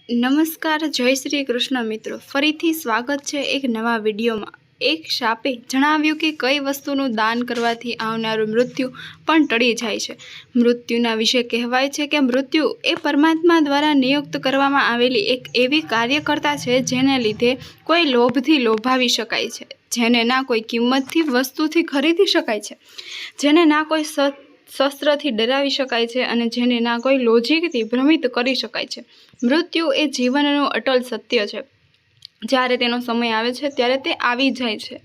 નમસ્કાર, જય શ્રી કૃષ્ણ મિત્રો. ફરીથી સ્વાગત છે એક નવા વિડીયોમાં. એક શાપે જણાવ્યું કે કઈ વસ્તુનું દાન કરવાથી આવનારું મૃત્યુ પણ ટળી જાય છે. મૃત્યુના વિશે કહેવાય છે કે મૃત્યુ એ પરમાત્મા દ્વારા નિયુક્ત કરવામાં આવેલી એક એવી કાર્યકર્તા છે જેને લીધે કોઈ લોભથી લોભાવી શકાય છે, જેને ના કોઈ કિંમતથી વસ્તુથી ખરીદી શકાય છે, જેને ના કોઈ શસ્ત્રથી ડરાવી શકાય છે અને જેને ના કોઈ લોજિકથી ભ્રમિત કરી શકાય છે. મૃત્યુ એ જીવનનું અટલ સત્ય છે. જ્યારે તેનો સમય આવે છે ત્યારે તે આવી જાય છે.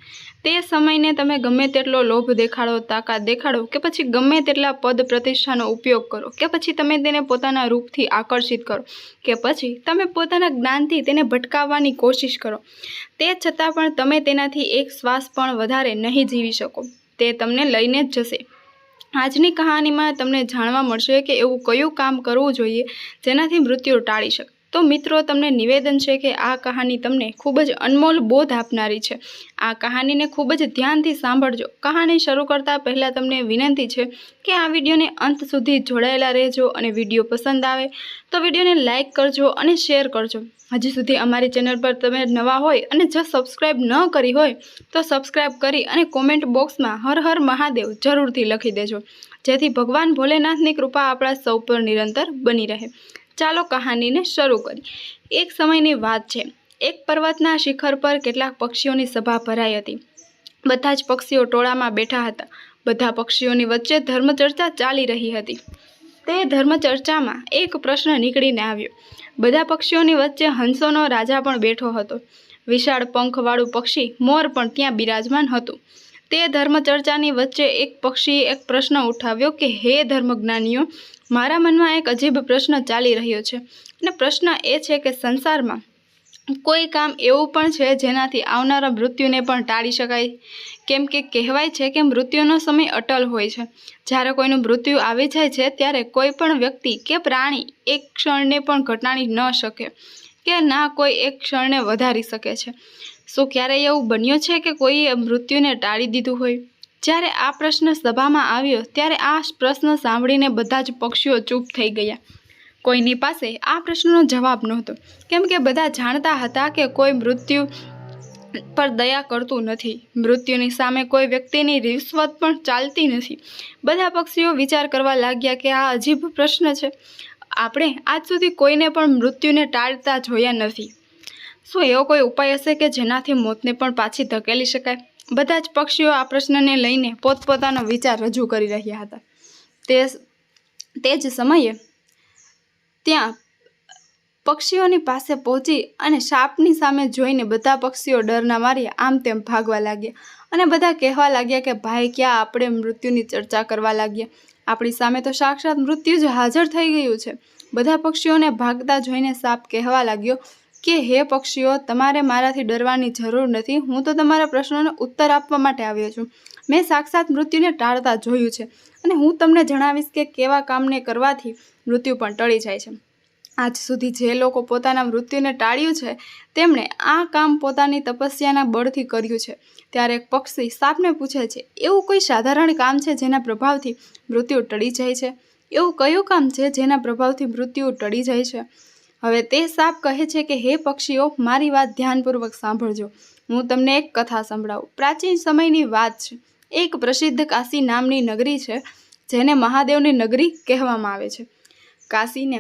તે સમયને તમે ગમે તેટલો લોભ દેખાડો, તાકાત દેખાડો, કે પછી ગમે તેટલા પદ પ્રતિષ્ઠાનો ઉપયોગ કરો, કે પછી તમે તેને પોતાના રૂપથી આકર્ષિત કરો, કે પછી તમે પોતાના જ્ઞાનથી તેને ભટકાવવાની કોશિશ કરો, તે છતાં પણ તમે તેનાથી એક શ્વાસ પણ વધારે નહીં જીવી શકો. તે તમને લઈને જ જશે. આજની કહાનીમાં તમને જાણવા મળશે કે એવું કયું કામ કરવું જોઈએ જેનાથી મૃત્યુ ટાળી શકે. તો મિત્રો, તમને નિવેદન છે કે આ કહાની તમને ખૂબ જ અનમોલ બોધ આપનારી છે. આ કહાનીને ખૂબ જ ધ્યાનથી સાંભળજો. કહાની શરૂ કરતા પહેલાં તમને વિનંતી છે કે આ વિડીયોને અંત સુધી જોડાયેલા રહેજો અને વિડીયો પસંદ આવે તો વિડીયોને લાઇક કરજો અને શેર કરજો. હજી સુધી અમારી ચેનલ પર તમે નવા હોય અને જો સબસ્ક્રાઈબ ન કરી હોય તો સબસ્ક્રાઈબ કરી અને કોમેન્ટ બોક્સમાં હર હર મહાદેવ જરૂરથી લખી દેજો, જેથી ભગવાન ભોલેનાથની કૃપા આપણા સૌ પર નિરંતર બની રહે. ચાલો કહાનીને શરૂ કરી. એક સમયની વાત છે. એક પર્વતના શિખર પર કેટલાક પક્ષીઓની સભા ભરાઈ હતી. બધા જ પક્ષીઓ ટોળામાં બેઠા હતા. બધા પક્ષીઓની વચ્ચે ધર્મચર્ચા ચાલી રહી હતી. તે ધર્મચર્ચામાં એક પ્રશ્ન નીકળીને આવ્યો. બધા પક્ષીઓની વચ્ચે હંસોનો રાજા પણ બેઠો હતો. વિશાળ પંખવાળું પક્ષી મોર પણ ત્યાં બિરાજમાન હતું. તે ધર્મચર્ચાની વચ્ચે એક પક્ષીએ એક પ્રશ્ન ઉઠાવ્યો કે હે ધર્મજ્ઞાનીઓ, મારા મનમાં એક અજીબ પ્રશ્ન ચાલી રહ્યો છે. અને પ્રશ્ન એ છે કે સંસારમાં કોઈ કામ એવું પણ છે જેનાથી આવનારા મૃત્યુને પણ ટાળી શકાય? કેમ કે કહેવાય છે કે મૃત્યુનો સમય અટલ હોય છે. જ્યારે કોઈનું મૃત્યુ આવી જાય છે ત્યારે કોઈ પણ વ્યક્તિ કે પ્રાણી એક ક્ષણને પણ ઘટાડી ન શકે કે ના કોઈ એક ક્ષણને વધારી શકે છે. શું ક્યારેય એવું બન્યું છે કે કોઈએ મૃત્યુને ટાળી દીધું હોય? જ્યારે આ પ્રશ્ન સભામાં આવ્યો ત્યારે આ પ્રશ્ન સાંભળીને બધા જ પક્ષીઓ ચૂપ થઈ ગયા. કોઈની પાસે આ પ્રશ્નનો જવાબ નહોતો, કેમ કે બધા જાણતા હતા કે કોઈ મૃત્યુ પર દયા કરતું નથી. મૃત્યુની સામે કોઈ વ્યક્તિની રિશ્વત પણ ચાલતી નથી. બધા પક્ષીઓ વિચાર કરવા લાગ્યા કે આ અજીબ પ્રશ્ન છે. આપણે આજ સુધી કોઈને પણ મૃત્યુને ટાળતા જોયા નથી. શું એવો કોઈ ઉપાય હશે કે જેનાથી મોતને પણ પાછી ધકેલી શકાય? બધા જ પક્ષીઓ આ પ્રશ્નને લઈને પોતપોતાનો વિચાર રજૂ કરી રહ્યા હતા. તે જ સમયે ત્યાં પક્ષીઓની પાસે પહોંચી અને સાપની સામે જોઈને બધા પક્ષીઓ ડરના માર્યા આમ તેમ ભાગવા લાગ્યા અને બધા કહેવા લાગ્યા કે ભાઈ, ક્યાં આપણે મૃત્યુની ચર્ચા કરવા લાગ્યા? આપણી સામે તો સાક્ષાત મૃત્યુ જ હાજર થઈ ગયું છે. બધા પક્ષીઓને ભાગતા જોઈને સાપ કહેવા લાગ્યો કે હે પક્ષીઓ, તમારે મારાથી ડરવાની જરૂર નથી. હું તો તમારા પ્રશ્નોનો ઉત્તર આપવા માટે આવ્યો છું. મેં સાક્ષાત મૃત્યુને ટાળતા જોયું છે અને હું તમને જણાવીશ કે કેવા કામને કરવાથી મૃત્યુ પણ ટળી જાય છે. આજ સુધી જે લોકો પોતાના મૃત્યુને ટાળ્યું છે તેમણે આ કામ પોતાની તપસ્યાના બળથી કર્યું છે. ત્યારે એક પક્ષી સાપને પૂછે છે, એવું કોઈ સાધારણ કામ છે જેના પ્રભાવથી મૃત્યુ ટળી જાય છે? એવું કયું કામ છે જેના પ્રભાવથી મૃત્યુ ટળી જાય છે? હવે તે સાપ કહે છે કે હે પક્ષીઓ, મારી વાત ધ્યાનપૂર્વક સાંભળજો. હું તમને એક કથા સંભળાવું. પ્રાચીન સમયની વાત છે. એક પ્રસિદ્ધ કાશી નામની નગરી છે જેને મહાદેવની નગરી કહેવામાં આવે છે. કાશીને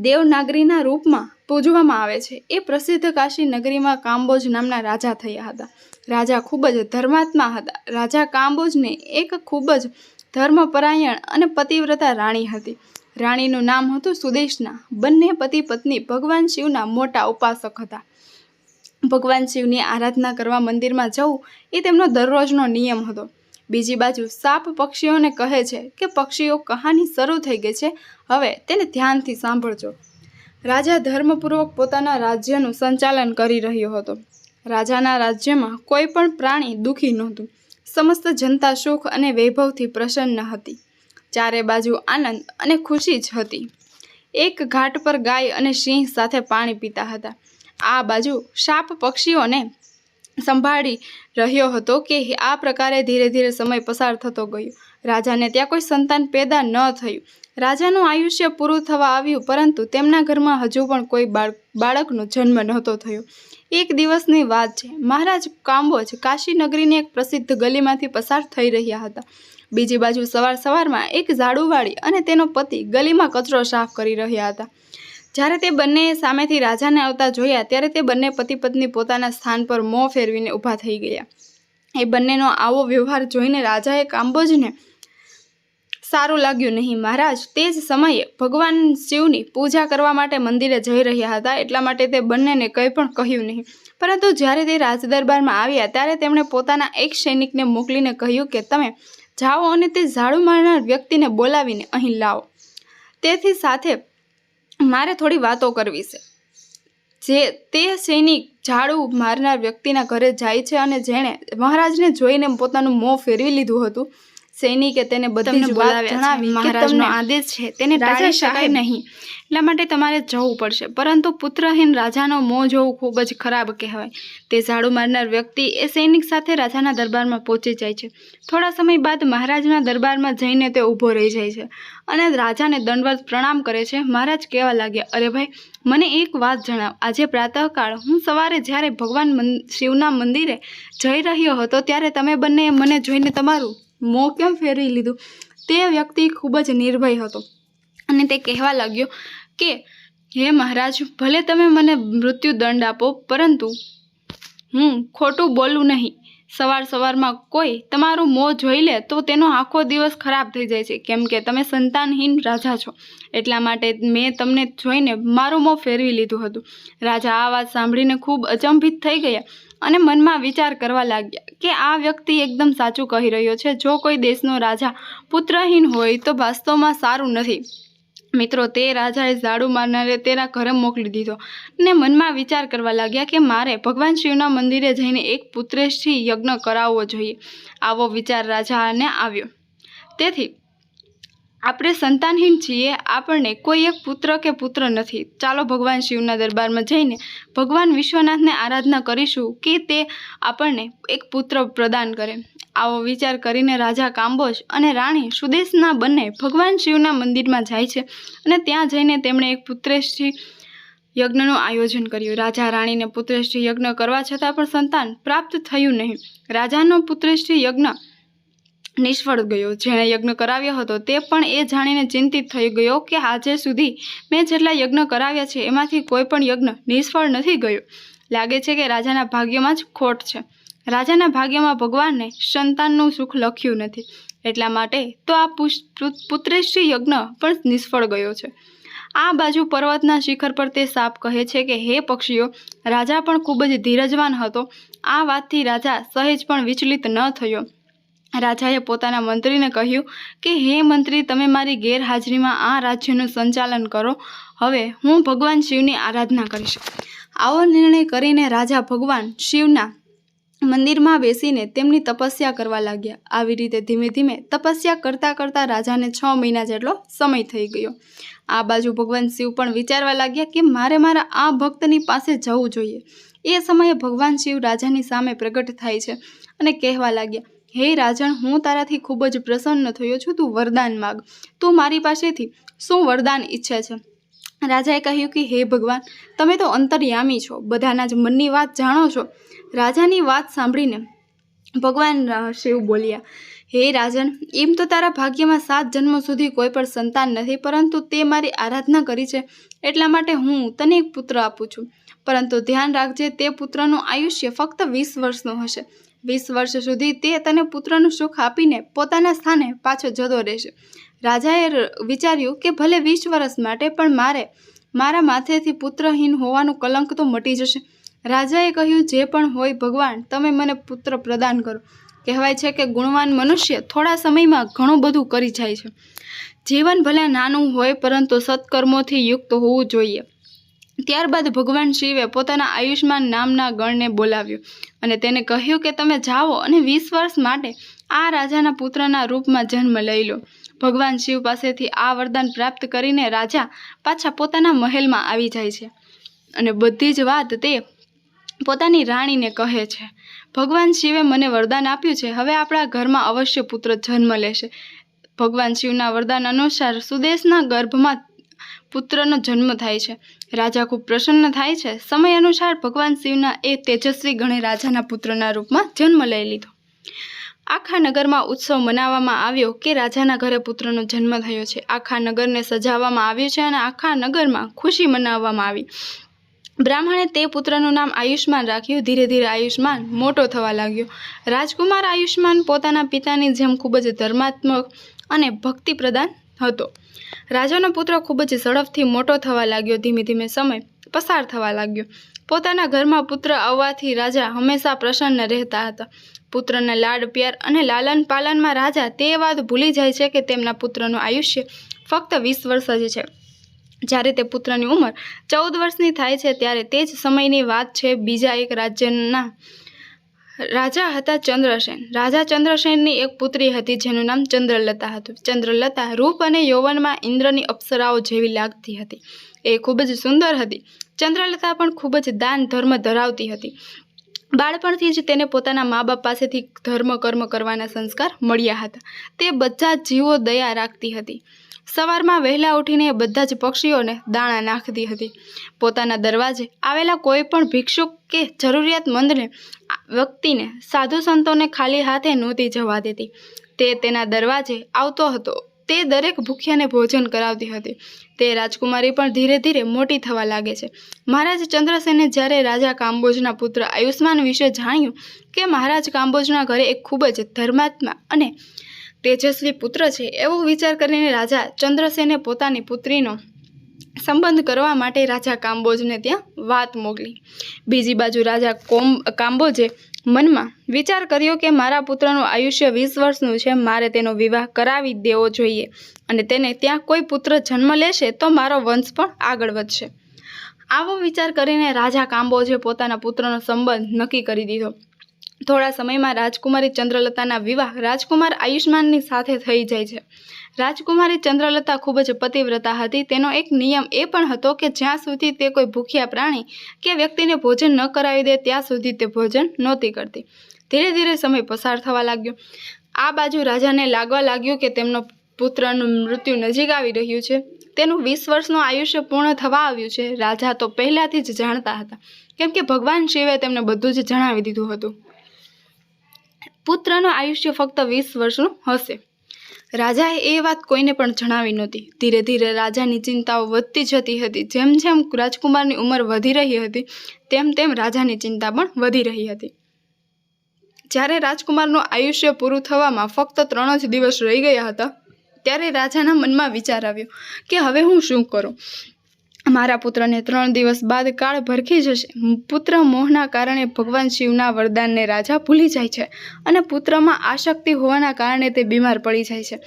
દેવનાગરીના રૂપમાં પૂજવામાં આવે છે. એ પ્રસિદ્ધ કાશી નગરીમાં કાંબોજ નામના રાજા થયા હતા. રાજા ખૂબ જ ધર્માત્મા હતા. રાજા કાંબોજને એક ખૂબ જ ધર્મપરાયણ અને પતિવ્રતા રાણી હતી. રાણીનું નામ હતું સુદેશના. બંને પતિ પત્ની ભગવાન શિવના મોટા ઉપાસક હતા. ભગવાન શિવની આરાધના કરવા મંદિરમાં જવું એ તેમનો દરરોજનો નિયમ હતો. બીજી બાજુ સાપ પક્ષીઓને કહે છે કે પક્ષીઓ, કહાની શરૂ થઈ ગઈ છે, હવે તેને ધ્યાનથી સાંભળજો. રાજા ધર્મપૂર્વક પોતાના રાજ્યનું સંચાલન કરી રહ્યો હતો. રાજાના રાજ્યમાં કોઈ પણ પ્રાણી દુઃખી નહોતું. સમસ્ત જનતા સુખ અને વૈભવથી પ્રસન્ન હતી. ચારે બાજુ આનંદ અને ખુશી જ હતી. એક ઘાટ પર ગાય અને સિંહ સાથે પાણી પીતા હતા. આ બાજુ સાપ પક્ષીઓને સંભાળી રહ્યો હતો કે આ પ્રકારે ધીરે ધીરે સમય પસાર થતો ગયો. રાજાને ત્યાં કોઈ સંતાન પેદા ન થયું. રાજાનું આયુષ્ય પૂરું થવા આવ્યું, પરંતુ તેમના ઘરમાં હજુ પણ કોઈ બાળકનો જન્મ નહોતો થયો. એક દિવસની વાત છે. મહારાજ કાંબોજ કાશી નગરીની એક પ્રસિદ્ધ ગલીમાંથી પસાર થઈ રહ્યા હતા. બીજી બાજુ સવારમાં એક ઝાડુવાળી અને તેનો પતિ ગલીમાં કચરો સાફ કરી રહ્યા હતા. જ્યારે તે બંનેએ સામેથી રાજાને આવતા જોયા, ત્યારે તે બંને પતિ પત્ની પોતાના સ્થાન પર મોં ફેરવીને ઊભા થઈ ગયા. એ બંનેનો આવો વ્યવહાર જોઈને રાજાએ કાંબોજને સારું લાગ્યું નહીં. મહારાજ તે જ સમયે ભગવાન શિવની પૂજા કરવા માટે મંદિરે જઈ રહ્યા હતા, એટલા માટે તે બંનેને કંઈ પણ કહ્યું નહીં. પરંતુ જ્યારે તે રાજદરબારમાં આવ્યા, ત્યારે તેમણે પોતાના એક સૈનિકને મોકલીને કહ્યું કે તમે જાઓ અને તે ઝાડુ મારનાર વ્યક્તિને બોલાવીને અહીં લાવો. તેથી સાથે મારે થોડી વાતો કરવી છે. તે સૈનિક ઝાડુ મારનાર વ્યક્તિના ઘરે જાય છે અને જેણે મહારાજને જોઈને પોતાનું મોં ફેરવી લીધું હતું, સૈનિકે તેને બધી જ વાત જણાવી. મહારાજનો આદેશ છે તેને ટાળી શકાય નહીં, એટલા માટે તમારે જવું પડશે. પરંતુ પુત્રહીન રાજાનો મોં જોવું ખૂબ જ ખરાબ કહેવાય. તે ઝાડુ મારનાર વ્યક્તિ એ સૈનિક સાથે રાજાના દરબારમાં પહોંચી જાય છે. થોડા સમય બાદ મહારાજના દરબારમાં જઈને તે ઊભો રહી જાય છે અને રાજાને દંડવત પ્રણામ કરે છે. મહારાજ કહેવા લાગ્યા, અરે ભાઈ, મને એક વાત જણાવ. આજે પ્રાતઃકાળ હું સવારે જ્યારે ભગવાન શિવના મંદિરે જઈ રહ્યો હતો, ત્યારે તમે બંને મને જોઈને તમારું મોં કેમ ફેરવી લીધું? તે વ્યક્તિ ખૂબ જ નિર્ભય હતો અને તે કહેવા લાગ્યો કે હે મહારાજ, ભલે તમે મને મૃત્યુ દંડ આપો, પરંતુ હું ખોટું બોલું નહીં. સવારમાં કોઈ તમારું મોં જોઈ લે તો તેનો આખો દિવસ ખરાબ થઈ જાય છે, કેમ કે તમે સંતાનહીન રાજા છો. એટલા માટે મેં તમને જોઈને મારું મોં ફેરવી લીધું હતું. રાજા આ વાત સાંભળીને ખૂબ અચંભિત થઈ ગયા અને મનમાં વિચાર કરવા લાગ્યા કે આ વ્યક્તિ એકદમ સાચું કહી રહ્યો છે. જો કોઈ દેશનો રાજા પુત્રહીન હોય તો વાસ્તવમાં સારું નથી. મિત્રો, તે રાજાએ ઝાડુ મારનારે તેના ઘરે મોકલી દીધો અને મનમાં વિચાર કરવા લાગ્યા કે મારે ભગવાન શિવના મંદિરે જઈને એક પુત્રેષ્ઠી યજ્ઞ કરાવવો જોઈએ. આવો વિચાર રાજાને આવ્યો. તેથી આપણે સંતાનહીન છીએ, આપણને કોઈ એક પુત્ર કે પુત્ર નથી. ચાલો ભગવાન શિવના દરબારમાં જઈને ભગવાન વિશ્વનાથને આરાધના કરીશું કે તે આપણને એક પુત્ર પ્રદાન કરે. આવો વિચાર કરીને રાજા કાંબોજ અને રાણી સુદેશના બંને ભગવાન શિવના મંદિરમાં જાય છે અને ત્યાં જઈને તેમણે એક પુત્રેષ્ઠી યજ્ઞનું આયોજન કર્યું. રાજા રાણીને પુત્રેષ્ઠી યજ્ઞ કરવા છતાં પણ સંતાન પ્રાપ્ત થયું નહીં. રાજાનો પુત્રેષ્ઠી યજ્ઞ નિષ્ફળ ગયો. જેણે યજ્ઞ કરાવ્યો હતો તે પણ એ જાણીને ચિંતિત થઈ ગયો કે આજે સુધી મેં જેટલા યજ્ઞ કરાવ્યા છે એમાંથી કોઈ પણ યજ્ઞ નિષ્ફળ નથી ગયો. લાગે છે કે રાજાના ભાગ્યમાં જ ખોટ છે. રાજાના ભાગ્યમાં ભગવાનને સંતાનનું સુખ લખ્યું નથી, એટલા માટે તો આ પુત્રેષ્ઠી યજ્ઞ પણ નિષ્ફળ ગયો છે. આ બાજુ પર્વતના શિખર પર તે સાપ કહે છે કે હે પક્ષીઓ, રાજા પણ ખૂબ જ ધીરજવાન હતો. આ વાતથી રાજા સહેજ પણ વિચલિત ન થયો. રાજાએ પોતાના મંત્રીને કહ્યું કે હે મંત્રી, તમે મારી ગેરહાજરીમાં આ રાજ્યનું સંચાલન કરો. હવે હું ભગવાન શિવની આરાધના કરીશ. આવો નિર્ણય કરીને રાજા ભગવાન શિવના મંદિરમાં બેસીને તેમની તપસ્યા કરવા લાગ્યા. આવી રીતે ધીમે ધીમે તપસ્યા કરતાં કરતાં રાજાને 6 મહિના જેટલો સમય થઈ ગયો. આ બાજુ ભગવાન શિવ પણ વિચારવા લાગ્યા કે મારે મારા આ ભક્તની પાસે જવું જોઈએ. એ સમયે ભગવાન શિવ રાજાની સામે પ્રગટ થાય છે અને કહેવા લાગ્યા, હે રાજન, હું તારાથી ખૂબ જ પ્રસન્ન થયો છું. તું વરદાન માગ. તું મારી પાસેથી શું વરદાન ઈચ્છે છે? રાજાએ કહ્યું કે હે ભગવાન, તમે તો અંતર્યામી છો, બધાના જ મનની વાત જાણો છો. રાજાની વાત સાંભળીને ભગવાન શિવ બોલ્યા, હે રાજન, એમ તો તારા ભાગ્યમાં 7 જન્મો સુધી કોઈ પણ સંતાન નથી, પરંતુ તે મારી આરાધના કરી છે એટલા માટે હું તને એક પુત્ર આપું છું. પરંતુ ધ્યાન રાખજે, તે પુત્રનું આયુષ્ય ફક્ત 20 વર્ષનું હશે. 20 વર્ષ સુધી તે તને પુત્રનું સુખ આપીને પોતાના સ્થાને પાછો જતો રહેશે. રાજાએ વિચાર્યું કે ભલે 20 વર્ષ માટે, પણ મારા માથેથી પુત્રહીન હોવાનું કલંક તો મટી જશે. રાજાએ કહ્યું, જે પણ હોય ભગવાન, તમે મને પુત્ર પ્રદાન કરો. કહેવાય છે કે ગુણવાન મનુષ્ય થોડા સમયમાં ઘણું બધું કરી જાય છે. જીવન ભલે નાનું હોય, પરંતુ સત્કર્મોથી યુક્ત હોવું જોઈએ. ત્યારબાદ ભગવાન શિવે પોતાના આયુષ્માન નામના ગણને બોલાવ્યો અને તેને કહ્યું કે તમે જાઓ અને 20 વર્ષ માટે આ રાજાના પુત્રના રૂપમાં જન્મ લઈ લો. ભગવાન શિવ પાસેથી આ વરદાન પ્રાપ્ત કરીને રાજા પાછા પોતાના મહેલમાં આવી જાય છે અને બધી જ વાત તે પોતાની રાણીને કહે છે. ભગવાન શિવે મને વરદાન આપ્યું છે, હવે આપણા ઘરમાં અવશ્ય પુત્ર જન્મ લેશે. ભગવાન શિવના વરદાન અનુસાર સુદેશના ગર્ભમાં પુત્રનો જન્મ થાય છે. રાજા ખૂબ પ્રસન્ન થાય છે. સમય અનુસાર ભગવાન શિવના એ તેજસ્વી ગણે રાજાના પુત્રના રૂપમાં જન્મ લઈ લીધો. આખા નગરમાં ઉત્સવ મનાવવામાં આવ્યો કે રાજાના ઘરે પુત્રનો જન્મ થયો છે. આખા નગરને સજાવવામાં આવ્યું છે અને આખા નગરમાં ખુશી મનાવવામાં આવી. બ્રાહ્મણે તે પુત્રનું નામ આયુષ્માન રાખ્યું. ધીરે ધીરે આયુષ્માન મોટો થવા લાગ્યો. રાજકુમાર આયુષ્માન પોતાના પિતાની જેમ ખૂબ જ ધર્માત્મક અને ભક્તિ પ્રદાન હતો. રાજાનો પુત્ર ખૂબ જ ઝડપથી મોટો થવા લાગ્યો. ધીમે ધીમે સમય પસાર થવા લાગ્યો. પોતાના ઘરમાં પુત્ર આવવાથી રાજા હંમેશા પ્રસન્ન રહેતા હતા. પુત્રના લાડ પ્યાર અને લાલન પાલનમાં રાજા તે વાત ભૂલી જાય છે કે તેમના પુત્રનું આયુષ્ય ફક્ત 20 વર્ષ જ છે. જ્યારે તે પુત્રની ઉંમર 14 વર્ષની થાય છે ત્યારે તે જ સમયની વાત છે. બીજા એક રાજ્યના રાજા હતા ચંદ્રસેન. રાજા ચંદ્રસેનની એક પુત્રી હતી જેનું નામ ચંદ્રલતા હતું. ચંદ્રલતા રૂપ અને યૌવનમાં ઇન્દ્રની અપ્સરાઓ જેવી લાગતી હતી. એ ખૂબ જ સુંદર હતી. ચંદ્રલતા પણ ખૂબ જ દાન ધર્મ ધરાવતી હતી. બાળપણથી જ તેને પોતાના મા બાપ પાસેથી ધર્મ કર્મ કરવાના સંસ્કાર મળ્યા હતા. તે બધા જ જીવો દયા રાખતી હતી. સવારમાં વહેલા ઉઠીને બધા જ પક્ષીઓને દાણા નાખતી હતી. પોતાના દરવાજે આવેલા કોઈ પણ ભિક્ષુક કે જરૂરિયાતમંદને વ્યક્તિને સાધુ સંતોને ખાલી હાથે નહોતી જવા દેતી. તે તેના દરવાજે આવતો હતો. તે દરેક ભૂખ્યાને ભોજન કરાવતી હતી. તે રાજકુમારી પણ ધીરે ધીરે મોટી થવા લાગે છે. મહારાજ ચંદ્રસેને જ્યારે રાજા કાંબોજના પુત્ર આયુષ્માન વિશે જાણ્યું કે મહારાજ કાંબોજના ઘરે એક ખૂબ જ ધર્માત્મા અને તેજસ્વી પુત્ર છે, એવો વિચાર કરીને રાજા ચંદ્રસેને પોતાની પુત્રીનો સંબંધ કરવા માટે રાજા કાંબોજને ત્યાં વાત મોકલી. બીજી બાજુ રાજા કાંબોજે મનમાં વિચાર કર્યો કે મારા પુત્રનું આયુષ્ય 20 વર્ષનું છે. મારે તેનો વિવાહ કરાવી દેવો જોઈએ અને તેને ત્યાં કોઈ પુત્ર જન્મ લેશે તો મારો વંશ પણ આગળ વધશે. આવો વિચાર કરીને રાજા કાંબોજે પોતાના પુત્રનો સંબંધ નક્કી કરી દીધો. થોડા સમયમાં રાજકુમારી ચંદ્રલતાના વિવાહ રાજકુમાર આયુષ્માનની સાથે થઈ જાય છે. રાજકુમારી ચંદ્રલતા ખૂબ જ પતિવ્રતા હતી. તેનો એક નિયમ એ પણ હતો કે જ્યાં સુધી તે કોઈ ભૂખ્યા પ્રાણી કે વ્યક્તિને ભોજન ન કરાવી દે ત્યાં સુધી તે ભોજન નહોતી કરતી. ધીરે ધીરે સમય પસાર થવા લાગ્યો. આ બાજુ રાજાને લાગવા લાગ્યું કે તેમનો પુત્રનું મૃત્યુ નજીક આવી રહ્યું છે. તેનું 20 વર્ષનું આયુષ્ય પૂર્ણ થવા આવ્યું છે. રાજા તો પહેલાથી જ જાણતા હતા, કેમ કે ભગવાન શિવે તેમને બધું જ જણાવી દીધું હતું. પુત્રનું આયુષ્ય ફક્ત 20 વર્ષનું હશે. રાજાએ એ વાત કોઈને પણ જણાવી નહોતી. ધીરે ધીરે રાજાની ચિંતાઓ વધતી જતી હતી. જેમ જેમ રાજકુમારની ઉંમર વધી રહી હતી તેમ તેમ રાજાની ચિંતા પણ વધી રહી હતી. જ્યારે રાજકુમારનું આયુષ્ય પૂરું થવામાં ફક્ત 3 જ દિવસ રહી ગયા હતા ત્યારે રાજાના મનમાં વિચાર આવ્યો કે હવે હું શું કરું. મારા પુત્રને 3 દિવસ બાદ કાળ ભરખી જશે. પુત્ર મોહના કારણે ભગવાન શિવના વરદાનને રાજા ભૂલી જાય છે અને પુત્રમાં આસક્તિ હોવાના કારણે તે બીમાર પડી જાય છે.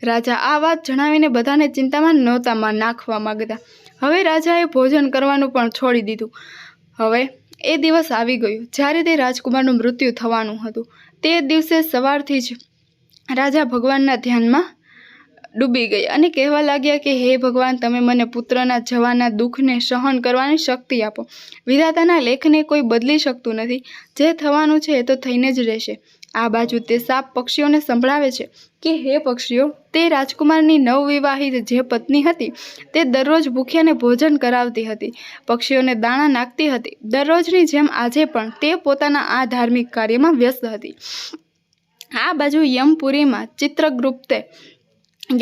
રાજા આ વાત જણાવીને બધાને ચિંતામાં નહોતા નાખવા માંગતા. હવે રાજાએ ભોજન કરવાનું પણ છોડી દીધું. હવે એ દિવસ આવી ગયો જ્યારે તે રાજકુમારનું મૃત્યુ થવાનું હતું. તે દિવસે સવારથી જ રાજા ભગવાનના ધ્યાનમાં ડૂબી ગઈ અને કહેવા લાગ્યા કે હે ભગવાન, તમે મને પુત્રના જવાના દુઃખને સહન કરવાની શક્તિ આપો. વિધાતાના લેખને કોઈ બદલી શકતું નથી. જે થવાનું છે એ તો થઈને જ રહેશે. આ બાજુ તે સાપ પક્ષીઓને સંભળાવે છે કે હે પક્ષીઓ, તે રાજકુમારની નવવિવાહિત જે પત્ની હતી તે દરરોજ ભૂખ્યાને ભોજન કરાવતી હતી, પક્ષીઓને દાણા નાખતી હતી. દરરોજની જેમ આજે પણ તે પોતાના આ ધાર્મિક કાર્યમાં વ્યસ્ત હતી. આ બાજુ યમપુરીમાં ચિત્રગુપ્તે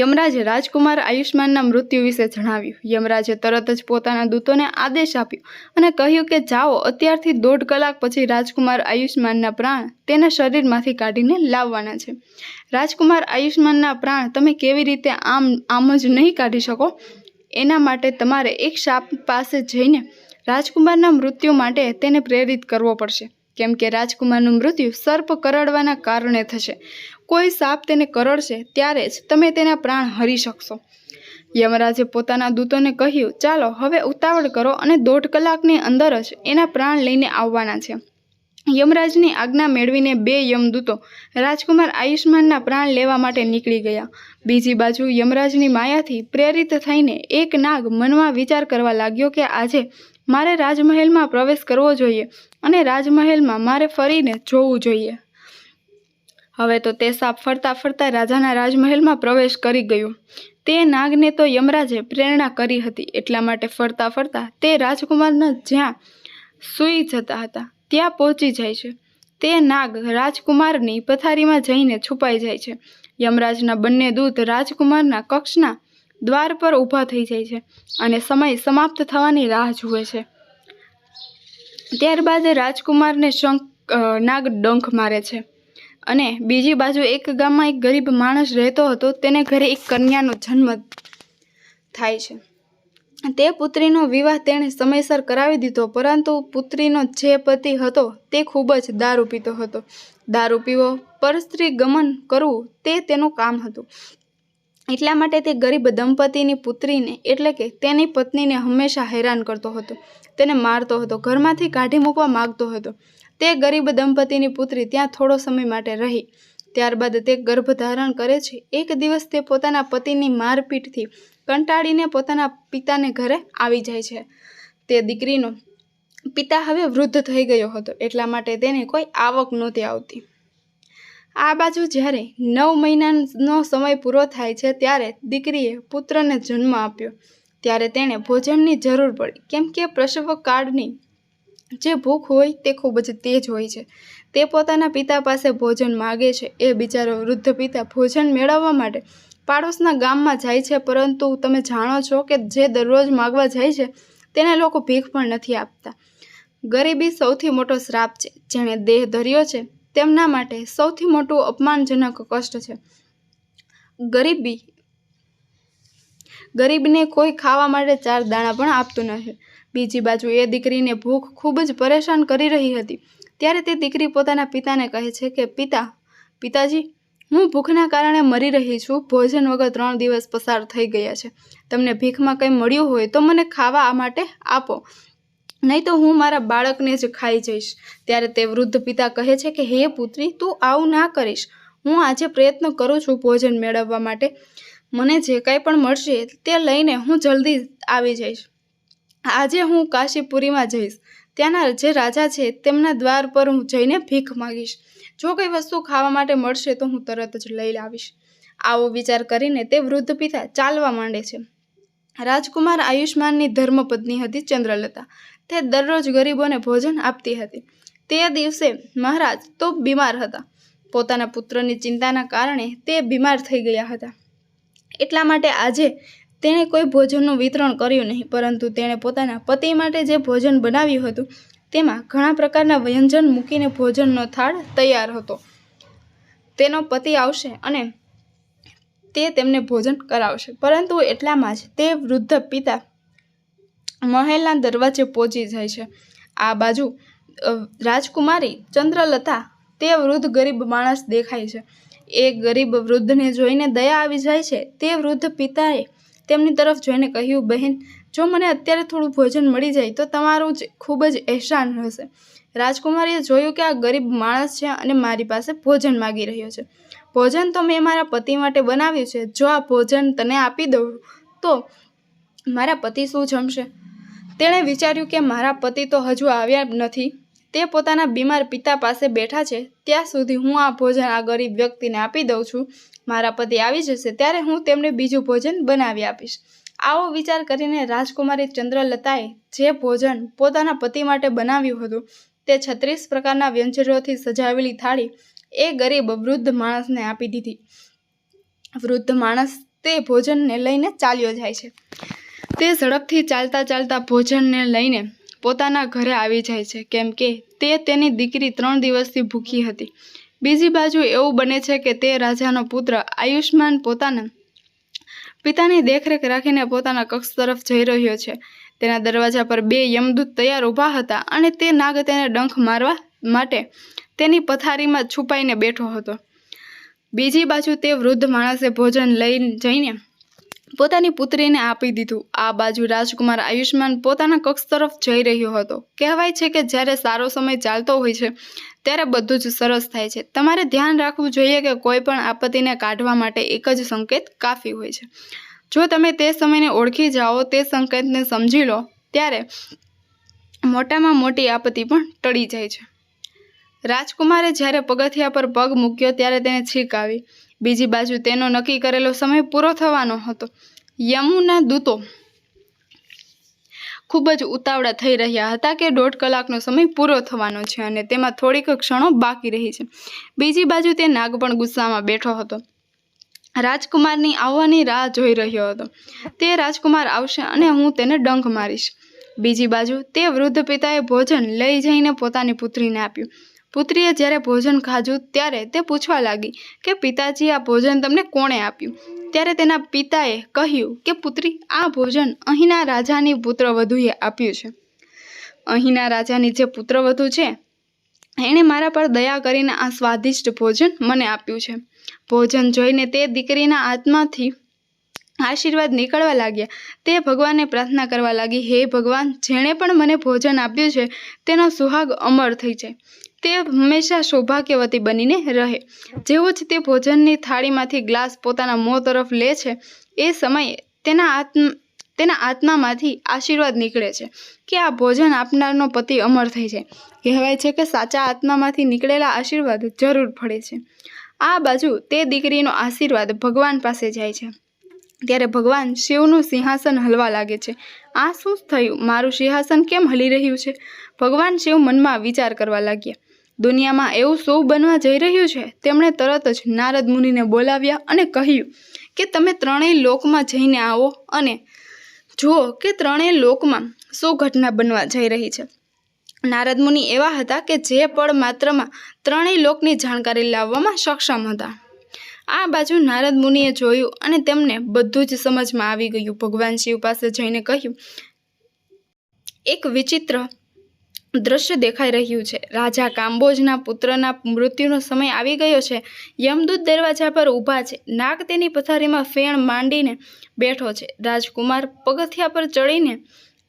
યમરાજે રાજકુમાર આયુષ્માનના મૃત્યુ વિશે જણાવ્યું. યમરાજે તરત જ પોતાના દૂતોને આદેશ આપ્યો અને કહ્યું કે જાઓ, અત્યારથી 1.5 કલાક પછી રાજકુમાર આયુષ્માનના પ્રાણ તેના શરીરમાંથી કાઢીને લાવવાના છે. રાજકુમાર આયુષ્માનના પ્રાણ તમે કેવી રીતે આમ જ નહીં કાઢી શકો? એના માટે તમારે એક સાપ પાસે જઈને રાજકુમારના મૃત્યુ માટે તેને પ્રેરિત કરવો પડશે, કેમ કે રાજકુમારનું મૃત્યુ સર્પ કરડવાના કારણે થશે. કોઈ સાપ તેને કરડશે ત્યારે જ તમે તેના પ્રાણ હરી શકશો. યમરાજે પોતાના દૂતોને કહ્યું, ચાલો હવે ઉતાવળ કરો અને 1.5 કલાકની અંદર જ એના પ્રાણ લઈને આવવાના છે. યમરાજની આજ્ઞા મેળવીને 2 યમદૂતો રાજકુમાર આયુષ્માનના પ્રાણ લેવા માટે નીકળી ગયા. બીજી બાજુ યમરાજની માયાથી પ્રેરિત થઈને એક નાગ મનમાં વિચાર કરવા લાગ્યો કે આજે મારે રાજમહેલમાં પ્રવેશ કરવો જોઈએ અને રાજમહેલમાં મારે ફરીને જોવું જોઈએ. હવે તો તે સાપ ફરતા ફરતા રાજાના રાજમહેલમાં પ્રવેશ કરી ગયો. તે નાગને તો યમરાજે પ્રેરણા કરી હતી, એટલા માટે ફરતા ફરતા તે રાજકુમારના જ્યાં સૂઈ જતા હતા ત્યાં પહોંચી જાય છે. તે નાગ રાજકુમારની પથારીમાં જઈને છુપાઈ જાય છે. યમરાજના બંને દૂત રાજકુમારના કક્ષના દ્વાર પર ઊભા થઈ જાય છે અને સમય સમાપ્ત થવાની રાહ જુએ છે. ત્યારબાદ રાજકુમારને નાગ ડંખ મારે છે અને બીજી બાજુ એક ગામમાં એક ગરીબ માણસ રહેતો હતો. તેને ઘરે એક કન્યાનો જન્મ થાય છે. તે પુત્રીનો વિવાહ તેણે સમયસર કરાવી દીધો, પરંતુ પુત્રીનો જે પતિ હતો તે ખૂબ જ દારૂ પીતો હતો. દારૂ પીવો, પરસ્ત્રી ગમન કરવું તે તેનું કામ હતું. એટલા માટે તે ગરીબ દંપતીની પુત્રીને એટલે કે તેની પત્નીને હંમેશા હેરાન કરતો હતો, તેને મારતો હતો, ઘરમાંથી કાઢી મૂકવા માગતો હતો. તે ગરીબ દંપતીની પુત્રી ત્યાં થોડો સમય માટે રહી. ત્યારબાદ તે ગર્ભ ધારણ કરે છે. એક દિવસ તે પોતાના પતિની મારપીટથી કંટાળીને પોતાના પિતાને ઘરે આવી જાય છે. તે દીકરીનો પિતા હવે વૃદ્ધ થઈ ગયો હતો, એટલા માટે તેને કોઈ આવક નહોતી આવતી. આ બાજુ જ્યારે 9 મહિનાનો સમય પૂરો થાય છે ત્યારે દીકરીએ પુત્રને જન્મ આપ્યો. ત્યારે તેણે ભોજનની જરૂર પડી, કેમ કે પ્રસવ કાળની જે ભૂખ હોય તે ખૂબ જ તેજ હોય છે. તે પોતાના પિતા પાસે ભોજન માગે છે. એ બિચારો વૃદ્ધ પિતા ભોજન મેળવવા માટે પાડોશના ગામમાં જાય છે, પરંતુ તમે જાણો છો કે જે દરરોજ માગવા જાય છે તેને લોકો ભીખ પણ નથી આપતા. ગરીબી સૌથી મોટો શ્રાપ છે. જેણે દેહ ધર્યો છે તેમના માટે સૌથી મોટું અપમાનજનક કષ્ટ છે. ગરીબને કોઈ ખાવા માટે 4 દાણા પણ આપતું નથી. બીજી બાજુ એ દીકરીને ભૂખ ખૂબ જ પરેશાન કરી રહી હતી. ત્યારે તે દીકરી પોતાના પિતાને કહે છે કે પિતાજી, હું ભૂખના કારણે મરી રહી છું. ભોજન વગર 3 દિવસ પસાર થઈ ગયા છે. તમને ભીખમાં કંઈ મળ્યું હોય તો મને ખાવા માટે આપો, નહીં તો હું મારા બાળકને જ ખાઈ જઈશ. ત્યારે તે વૃદ્ધ પિતા કહે છે કે હે પુત્રી, તું આવું ના કરીશ. હું આજે પ્રયત્ન કરું છું ભોજન મેળવવા માટે. મને જે કાંઈ પણ મળશે તે લઈને હું જલ્દી આવી જઈશ. આજે હું કાશીપુરીમાં જઈશ. ત્યાંના જે રાજા છે તેમના દ્વાર પર હું જઈને ભીખ માગીશ. જો કંઈ વસ્તુ ખાવા માટે મળશે તો હું તરત જ લઈ આવીશ. આવો વિચાર કરીને તે વૃદ્ધ પિતા ચાલવા માંડે છે. રાજકુમાર આયુષ્માનની ધર્મપત્ની હતી ચંદ્રલતા. તે દરરોજ ગરીબોને ભોજન આપતી હતી. તે દિવસે મહારાજ તો બીમાર હતા. પોતાના પુત્રની ચિંતાના કારણે તે બીમાર થઈ ગયા હતા. એટલા માટે આજે તેણે કોઈ ભોજનનું વિતરણ કર્યું નહીં, પરંતુ તેણે પોતાના પતિ માટે જે ભોજન બનાવ્યું હતું તેમાં ઘણા પ્રકારના વ્યંજન મૂકીને ભોજનનો થાળ તૈયાર હતો. તેનો પતિ આવશે અને તે તેમને ભોજન કરાવશે. પરંતુ એટલામાં જ તે વૃદ્ધ પિતા મહેલના દરવાજે પહોંચી જાય છે. આ બાજુ રાજકુમારી ચંદ્રલતા તે વૃદ્ધ ગરીબ માણસ દેખાય છે. એ ગરીબ વૃદ્ધને જોઈને દયા આવી જાય છે. તે વૃદ્ધ પિતાએ તેમની તરફ જોઈને કહ્યું, બહેન, જો મને અત્યારે થોડું ભોજન મળી જાય તો તમારું જ ખૂબ જ અહેસાન હશે. રાજકુમારીએ જોયું કે આ ગરીબ માણસ છે અને મારી પાસે ભોજન માગી રહ્યો છે. ભોજન તો મેં મારા પતિ માટે બનાવ્યું છે. જો આ ભોજન તને આપી દઉં તો મારા પતિ શું જમશે? તેણે વિચાર્યું કે મારા પતિ તો હજુ આવ્યા નથી. તે પોતાના બીમાર પિતા પાસે બેઠા છે. ત્યાં સુધી હું આ ભોજન આ ગરીબ વ્યક્તિને આપી દઉં છું. મારા પતિ આવી જશે ત્યારે હું તેમને બીજું ભોજન બનાવી આપીશ. આવો વિચાર કરીને રાજકુમારી ચંદ્રલતાએ જે ભોજન પોતાના પતિ માટે બનાવ્યું હતું તે 36 પ્રકારના વ્યંજનોથી સજાવેલી થાળી એ ગરીબ વૃદ્ધ માણસને આપી દીધી. વૃદ્ધ માણસ તે ભોજનને લઈને ચાલ્યો જાય છે. તે ઝડપથી ચાલતા ભોજનને લઈને પોતાના ઘરે આવી જાય છે, કેમ કે તે તેની દીકરી 3 દિવસથી ભૂખી હતી. બીજી બાજુ એવું બને છે કે તે રાજાનો પુત્ર આયુષ્માન પોતાના પિતાની દેખરેખ રાખીને પોતાના કક્ષ તરફ જઈ રહ્યો છે. તેના દરવાજા પર 2 યમદૂત તૈયાર ઊભા હતા અને તે નાગ તેને ડંખ મારવા માટે તેની પથારીમાં છુપાઈને બેઠો હતો. બીજી બાજુ તે વૃદ્ધ માણસે ભોજન લઈને જઈને પોતાની પુત્રીને આપી દીધું. આ બાજુ રાજકુમાર આયુષ્માન પોતાના કક્ષ તરફ જઈ રહ્યો હતો. કહેવાય છે કે જ્યારે સારો સમય ચાલતો હોય છે ત્યારે બધું જ સરસ થાય છે. તમારે ધ્યાન રાખવું જોઈએ કે કોઈ પણ આપત્તિને કાઢવા માટે એક જ સંકેત કાફી હોય છે. જો તમે તે સમયને ઓળખી જાઓ, તે સંકેતને સમજી લો, ત્યારે મોટામાં મોટી આપત્તિ પણ ટળી જાય છે. રાજકુમારે જ્યારે પગથિયા પર પગ મૂક્યો ત્યારે તેને છીંક આવી. બીજી બાજુ તેનો નક્કી કરેલો સમય પૂરો થવાનો હતો. યમના દૂતો ખૂબ જ ઉતાવળા થઈ રહ્યા હતા કે 1.5 કલાકનો સમય પૂરો થવાનો છે અને તેમાં થોડીક ક્ષણો બાકી રહી છે. બીજી બાજુ તે નાગ પણ ગુસ્સામાં બેઠો હતો. રાજકુમારની આવવાની રાહ જોઈ રહ્યો હતો. તે રાજકુમાર આવશે અને હું તેને ડંખ મારીશ. બીજી બાજુ તે વૃદ્ધ પિતાએ ભોજન લઈ જઈને પોતાની પુત્રીને આપ્યું. પુત્રીએ જ્યારે ભોજન ખાધું ત્યારે તે પૂછવા લાગી કે પિતાજી, આ ભોજન તમને કોણે આપ્યું? ત્યારે તેના પિતાએ કહ્યું કે પુત્રી, આ ભોજન અહીંના રાજાની પુત્રવધૂએ આપ્યું છે. અહીંના રાજાની જે પુત્રવધુ છે એણે મારા પર દયા કરીને આ સ્વાદિષ્ટ ભોજન મને આપ્યું છે. ભોજન જોઈને તે દીકરીના આત્માથી આશીર્વાદ નીકળવા લાગ્યા. તે ભગવાનને પ્રાર્થના કરવા લાગી, હે ભગવાન, જેણે પણ મને ભોજન આપ્યું છે તેનો સુહાગ અમર થઈ જાય. તે હંમેશા સૌભાગ્યવતી બનીને રહે. જેવું જ તે ભોજનની થાળીમાંથી ગ્લાસ પોતાના મોં તરફ લે છે એ સમયે તેના આત્મામાંથી આશીર્વાદ નીકળે છે કે આ ભોજન આપનારનો પતિ અમર થઈ જાય. કહેવાય છે કે સાચા આત્મામાંથી નીકળેલા આશીર્વાદ જરૂર પડે છે. આ બાજુ તે દીકરીનો આશીર્વાદ ભગવાન પાસે જાય છે ત્યારે ભગવાન શિવનું સિંહાસન હલવા લાગે છે. આ શું થયું? મારું સિંહાસન કેમ હલી રહ્યું છે? ભગવાન શિવ મનમાં વિચાર કરવા લાગ્યા. દુનિયામાં એવું શું બનવા જઈ રહ્યું છે? તેમણે તરત જ નારદ મુનિને બોલાવ્યા અને કહ્યું કે તમે ત્રણેય લોકમાં જઈને આવો અને જુઓ કે ત્રણેય લોકમાં શું ઘટના બનવા જઈ રહી છે. નારદ મુનિ એવા હતા કે જે પળ માત્રમાં ત્રણેય લોકની જાણકારી લાવવામાં સક્ષમ હતા. આ બાજુ નારદ મુનિએ જોયું અને તેમને બધું જ સમજમાં આવી ગયું. ભગવાન શિવ પાસે જઈને કહ્યું, એક વિચિત્ર દ્રશ્ય દેખાઈ રહ્યું છે. રાજા કાંબોજના પુત્રના મૃત્યુનો સમય આવી ગયો છે. યમદૂત દરવાજા પર ઊભા છે. નાગ તેની પથારીમાં ફેણ માંડીને બેઠો છે. રાજકુમાર પગથિયા પર ચડીને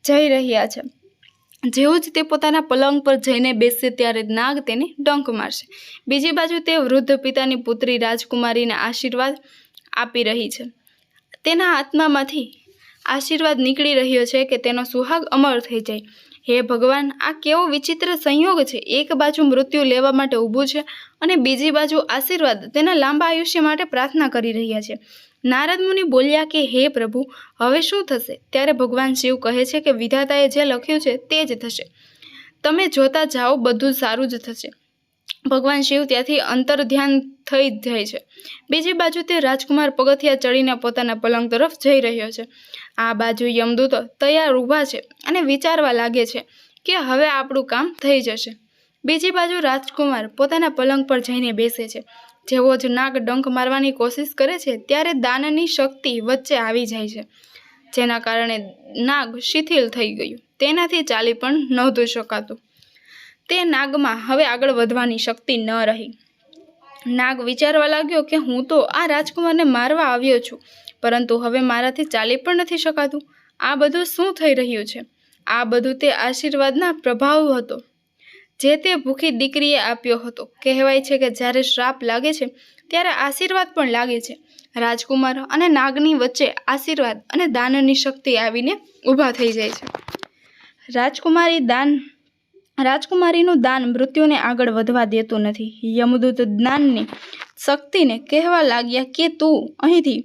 જઈ રહ્યા છે. જેવું જ તે પોતાના પલંગ પર જઈને બેસશે ત્યારે નાગ તેને ડંખ મારશે. બીજી બાજુ તે વૃદ્ધ પિતાની પુત્રી રાજકુમારીને આશીર્વાદ આપી રહી છે. તેના આત્મામાંથી આશીર્વાદ નીકળી રહ્યો છે કે તેનો સુહાગ અમર થઈ જાય. હે ભગવાન, આ કેવો વિચિત્ર સંયોગ છે. એક બાજુ મૃત્યુ લેવા માટે ઊભું છે અને બીજી બાજુ આશીર્વાદ તેના લાંબા આયુષ્ય માટે પ્રાર્થના કરી રહ્યા છે. નારદ મુનિ બોલ્યા કે હે પ્રભુ, હવે શું થશે? ત્યારે ભગવાન શિવ કહે છે કે વિધાતાએ જે લખ્યું છે તે જ થશે. તમે જોતા જાઓ, બધું સારું જ થશે. ભગવાન શિવ ત્યાંથી અંતર ધ્યાન થઈ જાય છે. બીજી બાજુ તે રાજકુમાર પગથિયા ચડીને પોતાના પલંગ તરફ જઈ રહ્યો છે. આ બાજુ યમદૂતો તૈયાર ઊભા છે અને વિચારવા લાગે છે કે હવે આપણું કામ થઈ જશે. બીજી બાજુ રાજકુમાર પોતાના પલંગ પર જઈને બેસે છે. જેવો જ નાગ ડંખ મારવાની કોશિશ કરે છે ત્યારે દાનની શક્તિ વચ્ચે આવી જાય છે, જેના કારણે નાગ શિથિલ થઈ ગયું. તેનાથી ચાલી પણ નહોતું શકાતું. તે નાગમાં હવે આગળ વધવાની શક્તિ ન રહી. નાગ વિચારવા લાગ્યો કે હું તો આ રાજકુમારને મારવા આવ્યો છું, પરંતુ હવે મારાથી ચાલી પણ નથી શકાતું. આ બધું શું થઈ રહ્યું છે? આ બધું તે આશીર્વાદના પ્રભાવ હતો જે તે ભૂખી દીકરીએ આપ્યો હતો. કહેવાય છે કે જ્યારે શ્રાપ લાગે છે ત્યારે આશીર્વાદ પણ લાગે છે. રાજકુમાર અને નાગની વચ્ચે આશીર્વાદ અને દાનની શક્તિ આવીને ઊભા થઈ જાય છે. રાજકુમારીનું દાન મૃત્યુને આગળ વધવા દેતું નથી. યમદૂત દાનની શક્તિને કહેવા લાગ્યા કે તું અહીંથી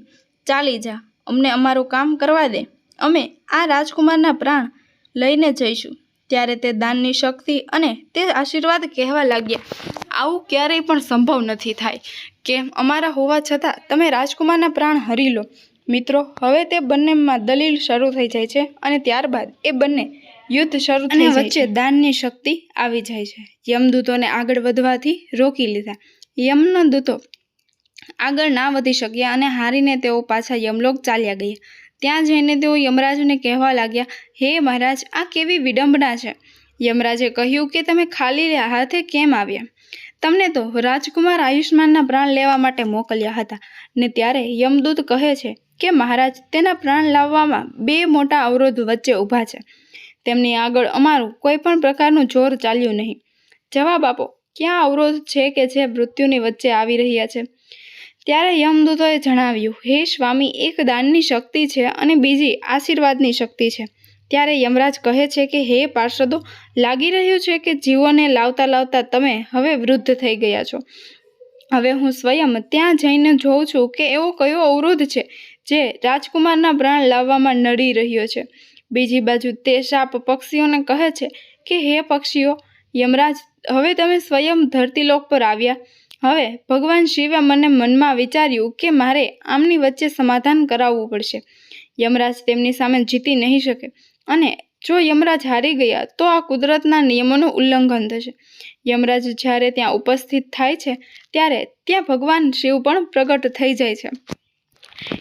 ચાલી જા, અમને અમારું કામ કરવા દે, અમે આ રાજકુમારના પ્રાણ લઈને જઈશું. ત્યારે તે દાનની શક્તિ અને તે આશીર્વાદ કહેવા લાગ્યા, આવું ક્યારેય પણ સંભવ નથી થાય કે અમારા હોવા છતાં તમે રાજકુમારના પ્રાણ હરી લો. મિત્રો, હવે તે બંનેમાં દલીલ શરૂ થઈ જાય છે અને ત્યારબાદ એ બંને યુદ્ધ શરૂ થઈ જાય છે. વચ્ચે દાનની શક્તિ આવી જાય છે. યમદૂતોને આગળ વધવાથી રોકી લીધા. યમના દૂતો આગળ ના વધી શક્યા અને હારીને તેઓ પાછા યમલોક ચાલ્યા ગયા. ત્યાં જઈને તેઓ યમરાજને કહેવા લાગ્યા, હે મહારાજ, આ કેવી વિડંબના છે. યમરાજે કહ્યું કે તમે ખાલી હાથે કેમ આવ્યા? તમને તો રાજકુમાર આયુષ્માનના પ્રાણ લેવા માટે મોકલ્યા હતા. ને ત્યારે યમદૂત કહે છે કે મહારાજ, તેના પ્રાણ લાવવામાં 2 મોટા અવરોધ વચ્ચે ઊભા છે. તેમની આગળ અમારું કોઈ પણ પ્રકારનું જોર ચાલ્યું નહીં. જવાબ આપો, ક્યાં અવરોધ છે કે જે મૃત્યુની વચ્ચે આવી રહ્યા છે? ત્યારે યમદૂતોએ જણાવ્યું, હે સ્વામી, એક દાનની શક્તિ છે અને બીજી આશીર્વાદની શક્તિ છે. ત્યારે યમરાજ કહે છે કે હે પાર્ષદો, લાગી રહ્યું છે કે જીવોને લાવતા લાવતા તમે હવે વૃદ્ધ થઈ ગયા છો. હવે હું સ્વયં ત્યાં જઈને જોઉં છું કે એવો કયો અવરોધ છે જે રાજકુમારના પ્રાણ લાવવામાં નડી રહ્યો છે. બીજી બાજુ તે સાપ પક્ષીઓને કહે છે કે હે પક્ષીઓ, યમરાજ, હવે તમે સ્વયં ધરતીલોક પર આવ્યા. હવે ભગવાન શિવે મને મનમાં વિચાર્યું કે મારે આમની વચ્ચે સમાધાન કરાવવું પડશે. યમરાજ તેમની સામે જીતી નહીં શકે, અને જો યમરાજ હારી ગયા તો આ કુદરતના નિયમોનું ઉલ્લંઘન થશે. યમરાજ જ્યારે ત્યાં ઉપસ્થિત થાય છે ત્યારે ત્યાં ભગવાન શિવ પણ પ્રગટ થઈ જાય છે.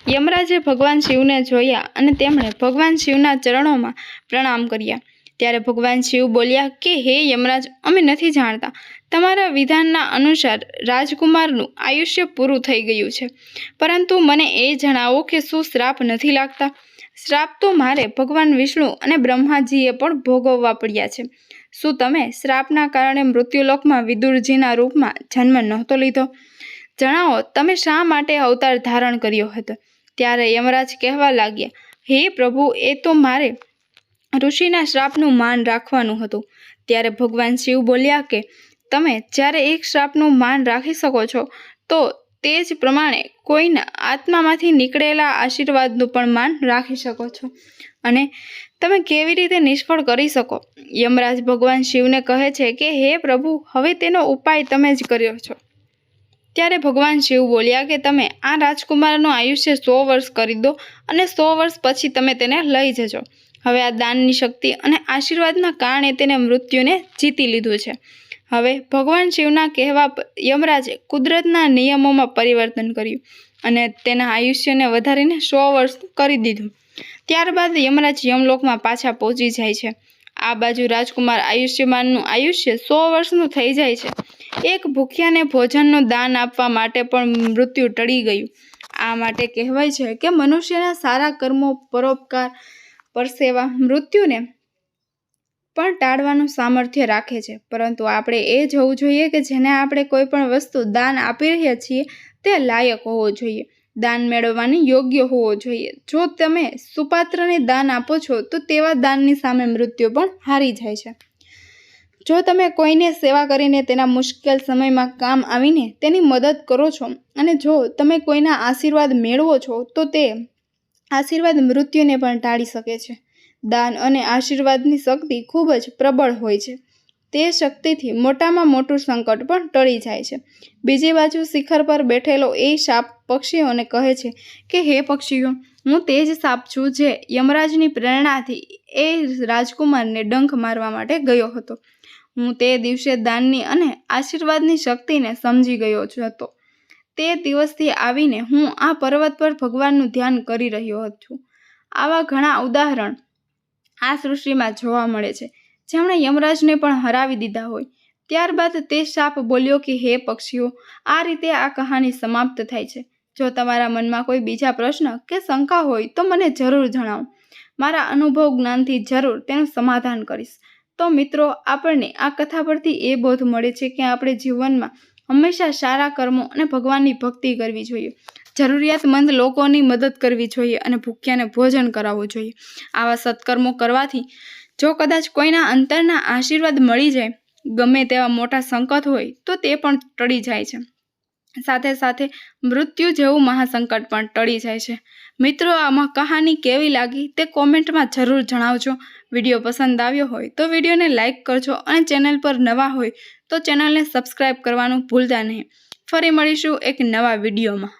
યમરાજે ભગવાન શિવને જોયા અને તેમણે ભગવાન શિવના ચરણોમાં પ્રણામ કર્યા. ત્યારે ભગવાન શિવ બોલ્યા કે હે યમરાજ, અમે નથી જાણતા. તમારા વિધાનના અનુસાર રાજકુમારનું આયુષ્ય પૂરું થઈ ગયું છે, પરંતુ મને એ જણાવો કે શું શ્રાપ નથી લાગતા? શ્રાપ તો મારે ભગવાન વિષ્ણુ અને બ્રહ્માજીએ પણ ભોગવવા પડ્યા છે. શું તમે શ્રાપના કારણે મૃત્યુલોકમાં વિદુરજીના રૂપમાં જન્મ નહોતો લીધો? જણાવો, તમે શા માટે અવતાર ધારણ કર્યો હતો? ત્યારે યમરાજ કહેવા લાગ્યા, હે પ્રભુ, એ તો મારે ઋષિના શ્રાપનું માન રાખવાનું હતું. ત્યારે ભગવાન શિવ બોલ્યા કે તમે જ્યારે એક શ્રાપનું માન રાખી શકો છો તો તે જ પ્રમાણે કોઈના આત્મામાંથી નીકળેલા આશીર્વાદનું પણ માન રાખી શકો છો, અને તમે કેવી રીતે નિષ્ફળ કરી શકો? યમરાજ ભગવાન શિવને કહે છે કે હે પ્રભુ, હવે તેનો ઉપાય તમે જ કર્યો છો. ત્યારે ભગવાન શિવ બોલ્યા કે તમે આ રાજકુમારનું આયુષ્ય 100 વર્ષ કરી દો, અને 100 વર્ષ પછી તમે તેને લઈ જજો. હવે આ દાનની શક્તિ અને આશીર્વાદના કારણે તેને મૃત્યુને જીતી લીધું છે. હવે ભગવાન શિવના કહેવા પર યમરાજે કુદરતના નિયમોમાં પરિવર્તન કર્યું અને તેના આયુષ્યને વધારીને 100 વર્ષ કરી દીધું. ત્યારબાદ યમરાજ યમલોકમાં પાછા પહોંચી જાય છે. આ બાજુ રાજકુમાર આયુષ્યમાનનું આયુષ્ય 100 વર્ષનું થઈ જાય છે. એક ભૂખ્યાને ભોજનનું દાન આપવા માટે પણ મૃત્યુ ટળી ગયું. આ માટે કહેવાય છે કે મનુષ્યના સારા કર્મો, પરોપકાર, પરસેવા મૃત્યુને પણ ટાળવાનું સામર્થ્ય રાખે છે. પરંતુ આપણે એ જોવું જોઈએ કે જેને આપણે કોઈ પણ વસ્તુ દાન આપી રહ્યા છીએ તે લાયક હોવો જોઈએ, દાન મેળવવાની યોગ્ય હોવો જોઈએ. જો તમે સુપાત્રને દાન આપો છો તો તેવા દાનની સામે મૃત્યુ પણ હારી જાય છે. જો તમે કોઈને સેવા કરીને તેના મુશ્કેલ સમયમાં કામ આવીને તેની મદદ કરો છો, અને જો તમે કોઈના આશીર્વાદ મેળવો છો તો તે આશીર્વાદ મૃત્યુને પણ ટાળી શકે છે. દાન અને આશીર્વાદની શક્તિ ખૂબ જ પ્રબળ હોય છે. તે શક્તિથી મોટામાં મોટું સંકટ પણ ટળી જાય છે. બીજી બાજુ શિખર પર બેઠેલો એ સાપ પક્ષીઓને કહે છે કે હે પક્ષીઓ, હું તે જ સાપ છું જે યમરાજની પ્રેરણાથી એ રાજકુમારને ડંખ મારવા માટે ગયો હતો. હું તે દિવસે દાનની અને આશીર્વાદની શક્તિને સમજી ગયો હતો. તે દિવસથી આવીને હું આ પર્વત પર ભગવાનનું ધ્યાન કરી રહ્યો છું. આવા ઘણા ઉદાહરણ આ સૃષ્ટિમાં જોવા મળે છે જેમણે યમરાજને પણ હરાવી દીધા હોય. ત્યારબાદ તે સાપ બોલ્યો કે હે પક્ષીઓ, આ રીતે આ કહાની સમાપ્ત થાય છે. જો તમારા મનમાં કોઈ બીજા પ્રશ્ન કે શંકા હોય તો મને જરૂર જણાવો. મારા અનુભવ જ્ઞાનથી જરૂર તેનું સમાધાન કરીશ. તો મિત્રો, આપણને આ કથા પરથી એ બોધ મળે છે કે આપણે જીવનમાં હંમેશા સારા કર્મો અને ભગવાનની ભક્તિ કરવી જોઈએ, જરૂરિયાતમંદ લોકોની મદદ કરવી જોઈએ અને ભૂખ્યાને ભોજન કરાવવું જોઈએ. આવા સત્કર્મો કરવાથી જો કદાચ કોઈના અંતરના આશીર્વાદ મળી જાય, ગમે તેવા મોટા સંકટ હોય તો તે પણ ટળી જાય છે. સાથે સાથે મૃત્યુ જેવું મહાસંકટ પણ ટળી જાય છે. મિત્રો, આમાં કહાની કેવી લાગી તે કોમેન્ટમાં જરૂર જણાવજો. વિડીયો પસંદ આવ્યો હોય તો વિડીયોને લાઇક કરજો, અને ચેનલ પર નવા હોય તો ચેનલને સબસ્ક્રાઈબ કરવાનું ભૂલતા નહીં. ફરી મળીશું એક નવા વિડીયોમાં.